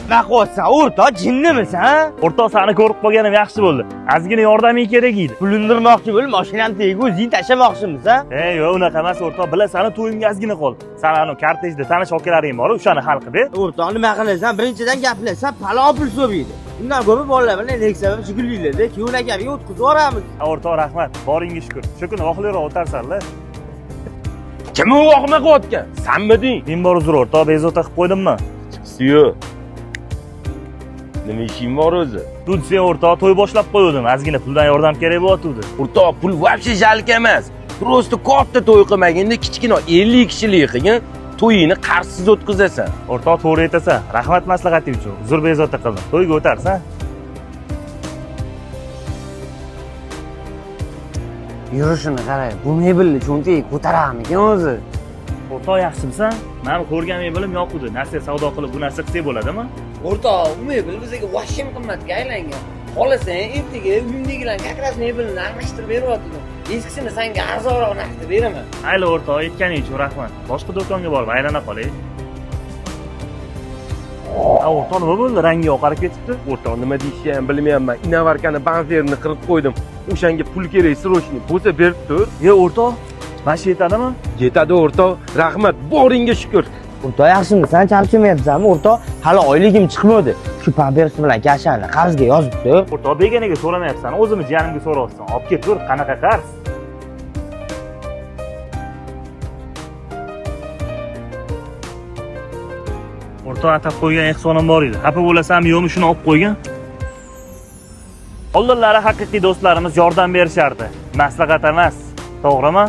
Naqotsan, o'rta, jinnimisan? O'rtoq, seni ko'rib qolganim yaxshi bo'ldi. Ozgina yordaming kerak edi. Pulindirmoqchi bo'lib, mashinani tagiga o'zing tashlamoqchimisan? Yo'q, unaqa emas o'rtoq. Bilasanu, to'yimga ozgina qol. San anu kortejda tanish akalaring bor, o'shani hal qil. O'rtoq, nima qilasan? Birinchidan gaplashsan, palon pul so'raydi. Undan ko'ra bolalar bilan Nexia bilan shug'ullanaylik-da, keyin akaga o'tkazib yuboramiz. O'rtoq, rahmat. Boringga shukr. Shu kuni oxirroq o'tarsanlar. Kim u oqma qilayotgan? Sanmiding? Men bor uzr o'rtoq, bezovta qilib qo'ydimmi? Siyo. Nima ishing bor o'zi? Tutsa o'rtoq, to'y boshlab qo'ydim. Ozgina puldan yordam kerak bo'lyapti. O'rtoq, pul вообще jalka emas. Просто katta to'y qilmaganda kichkina 50 kishilik qilgan to'yini qarsiz o'tkazasan. O'rtoq, to'g'ri aytasan. Rahmat maslahating uchun. Uzr bezovta qildim. To'yga o'tarsan. Yurishini qarang. Bu mebelni cho'ntagiga ko'taramikan o'zi? O'rtoq, yaxshimisan? Meni ko'rgan mebelim yoqdi. Narsa savdo qilib bu narsa qilsak bo'ladimi? O'rtoq, u mebel bizga vashim qimmatga aylangan. Xohlasang, ertaga uyimdagilarni как раз mebelni almashtirib beryapti. Eskisini senga arzonroq narxda beraman. Mayli o'rtoq, aytganing uchun rahmat. Boshqa do'konga borib aylana qolay. O'rtoq, nima bo'ldi? Rangi oqarib ketibdi. O'rtoq, nima deyishni ham bilmayapman. Inovarkani banferni qirib qo'ydim. O'shanga pul kerak, srochniy. Bo'lsa berib tur. O'rtoq, mana shu yetadimi? Yetadi o'rtoq. Rahmat, boringga shukr. O'rtoq, yaxshimisan? Charchamayapsanmi? O'rtoq, hali oyligim chiqmadi. Shu pampersi bilan kashani qarzga yozibdi. O'rtoq, beganaga so'ramayapsan. O'zimiz jiyanimga so'rayapsan. Olib ket, tur, qanaqa qarz? O'rtoq, atab qo'ygan ehsonim bor edi. Xafa bo'lasam, yo'qmi shuni olib qo'ygan? Oldinlari haqiqiy do'stlarimiz yordam berishardi. Maslahat emas. To'g'rimi?